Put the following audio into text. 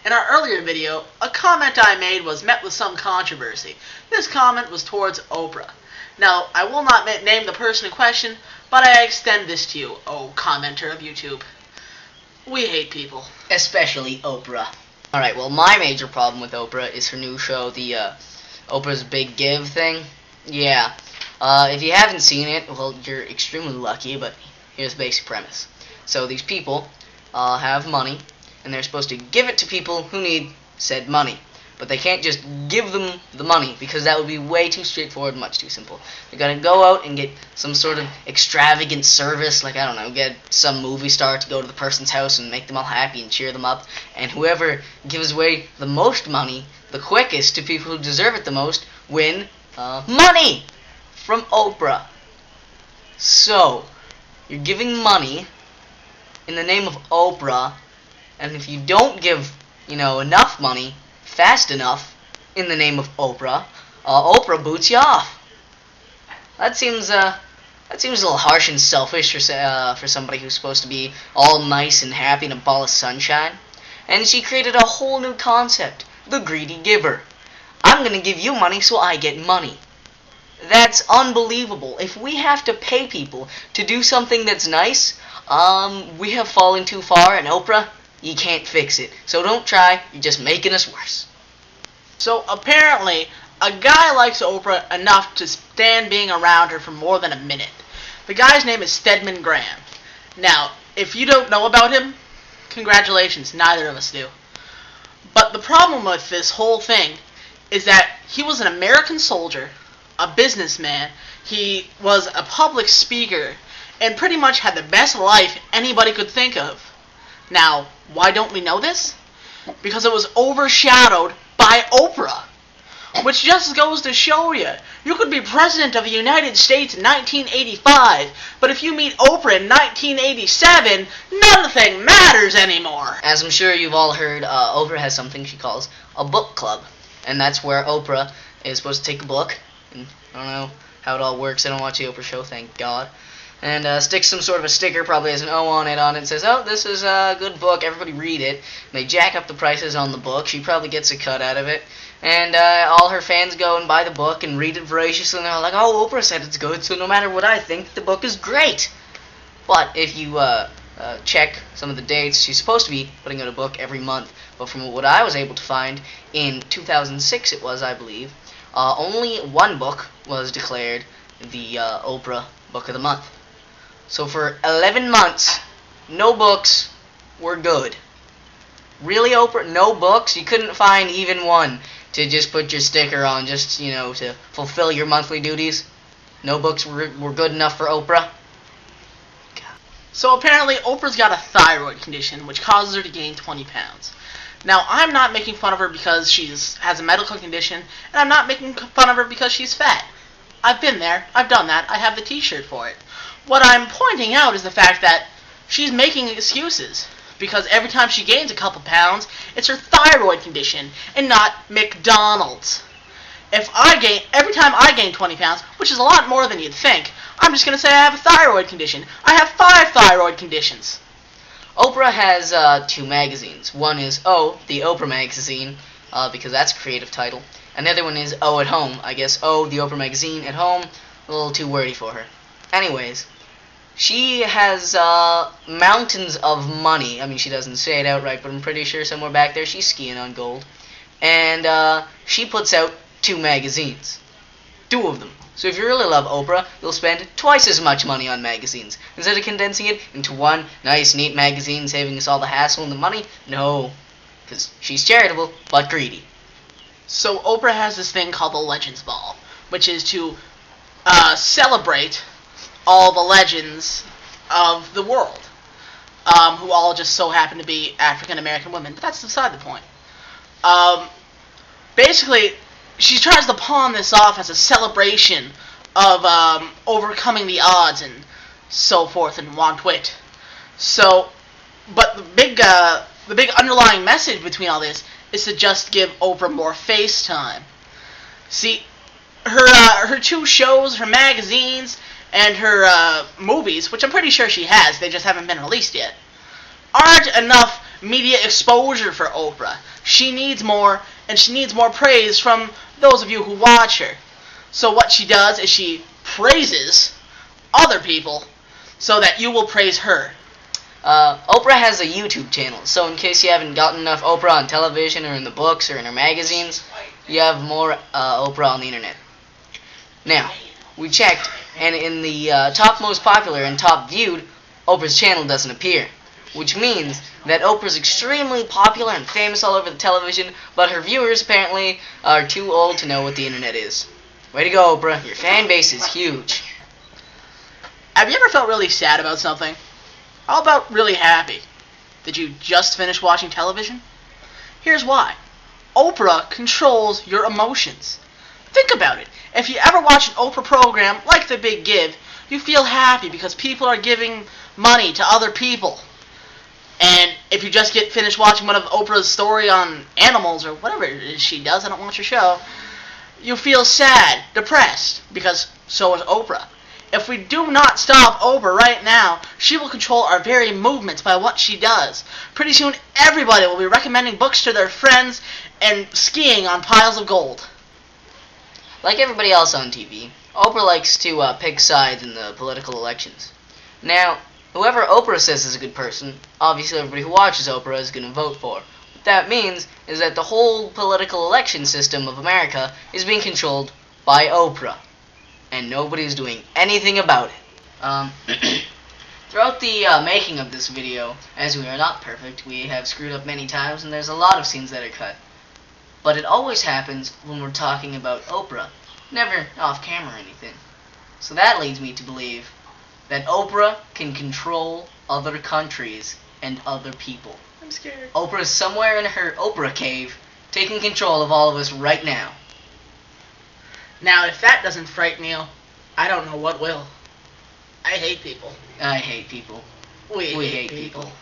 In our earlier video, a comment I made was met with some controversy. This comment was towards Oprah. Now, I will not name the person in question, but I extend this to you, oh commenter of YouTube. We hate people. Especially Oprah. Alright, well, my major problem with Oprah is her new show, the Oprah's Big Give thing. Yeah. If you haven't seen it, well, you're extremely lucky, but here's the basic premise. So these people have money, and they're supposed to give it to people who need said money. But they can't just give them the money, because that would be way too straightforward, much too simple. They gotta go out and get some sort of extravagant service, like, I don't know, get some movie star to go to the person's house and make them all happy and cheer them up. And whoever gives away the most money, the quickest, to people who deserve it the most, win money from Oprah. So, you're giving money in the name of Oprah, and if you don't give, enough money fast enough in the name of Oprah, Oprah boots you off. That seems a little harsh and selfish for somebody who's supposed to be all nice and happy and a ball of sunshine. And she created a whole new concept, the greedy giver. I'm gonna give you money so I get money. That's unbelievable. If we have to pay people to do something that's nice, we have fallen too far, and Oprah, you can't fix it. So don't try, you're just making us worse. So apparently, a guy likes Oprah enough to stand being around her for more than a minute. The guy's name is Stedman Graham. Now, if you don't know about him, congratulations, neither of us do. But the problem with this whole thing is that he was an American soldier, a businessman, he was a public speaker, and pretty much had the best life anybody could think of. Now, why don't we know this? Because it was overshadowed by Oprah. Which just goes to show you, you could be President of the United States in 1985, but if you meet Oprah in 1987, nothing matters anymore. As I'm sure you've all heard, Oprah has something she calls a book club. And that's where Oprah is supposed to take a book, and I don't know how it all works, I don't watch the Oprah show, thank God, and stick some sort of a sticker, probably has an O on it, and says, oh, this is a good book, everybody read it. And they jack up the prices on the book, she probably gets a cut out of it, and all her fans go and buy the book and read it voraciously, and they're like, oh, Oprah said it's good, so no matter what I think, the book is great. But if you check some of the dates, she's supposed to be putting out a book every month, but from what I was able to find, in 2006 it was, I believe, only one book was declared the Oprah Book of the Month. So for 11 months, no books were good. Really, Oprah? No books? You couldn't find even one to just put your sticker on, just, to fulfill your monthly duties? No books were good enough for Oprah? So apparently, Oprah's got a thyroid condition, which causes her to gain 20 pounds. Now, I'm not making fun of her because she has a medical condition, and I'm not making fun of her because she's fat. I've been there, I've done that, I have the t-shirt for it. What I'm pointing out is the fact that she's making excuses, because every time she gains a couple pounds, it's her thyroid condition, and not McDonald's. Every time I gain 20 pounds, which is a lot more than you'd think, I'm just going to say I have a thyroid condition. I have 5 thyroid conditions. Oprah has 2 magazines. One is O, the Oprah magazine, because that's a creative title. And the other one is O at Home. I guess O, the Oprah magazine at home, a little too wordy for her. Anyways, she has mountains of money. I mean, she doesn't say it outright, but I'm pretty sure somewhere back there she's skiing on gold. And she puts out 2 magazines. 2 of them. So if you really love Oprah, you'll spend twice as much money on magazines. Instead of condensing it into one nice, neat magazine, saving us all the hassle and the money, no. Because she's charitable, but greedy. So Oprah has this thing called the Legends Ball, which is to celebrate all the legends of the world, who all just so happen to be African-American women. But that's beside the point. Basically, she tries to pawn this off as a celebration of overcoming the odds and so forth and want wit. So, but the big underlying message between all this is to just give Oprah more face time. See, her 2 shows, her magazines, and her movies, which I'm pretty sure she has, they just haven't been released yet, aren't enough media exposure for Oprah. she needs more, and she needs more praise from those of you who watch her. So what she does is she praises other people so that you will praise her. Oprah has a YouTube channel, so in case you haven't gotten enough Oprah on television or in the books or in her magazines, you have more Oprah on the internet. Now, we checked, and in the top most popular and top viewed, Oprah's channel doesn't appear, which means that Oprah's extremely popular and famous all over the television, but her viewers apparently are too old to know what the internet is. Way to go, Oprah. Your fan base is huge. Have you ever felt really sad about something? How about really happy? Did you just finish watching television? Here's why. Oprah controls your emotions. Think about it. If you ever watch an Oprah program like The Big Give, you feel happy because people are giving money to other people. And if you just get finished watching one of Oprah's story on animals or whatever it is she does, I don't watch her show, you feel sad, depressed, because so is Oprah. If we do not stop Oprah right now, she will control our very movements by what she does. Pretty soon, everybody will be recommending books to their friends and skiing on piles of gold. Like everybody else on TV, Oprah likes to pick sides in the political elections. Now, whoever Oprah says is a good person, obviously everybody who watches Oprah is going to vote for. What that means is that the whole political election system of America is being controlled by Oprah. And nobody's doing anything about it. Throughout the making of this video, as we are not perfect, we have screwed up many times, and there's a lot of scenes that are cut. But it always happens when we're talking about Oprah, never off camera or anything. So that leads me to believe that Oprah can control other countries and other people. I'm scared. Oprah's somewhere in her Oprah cave, taking control of all of us right now. Now, if that doesn't frighten you, I don't know what will. I hate people. I hate people. We hate people. people.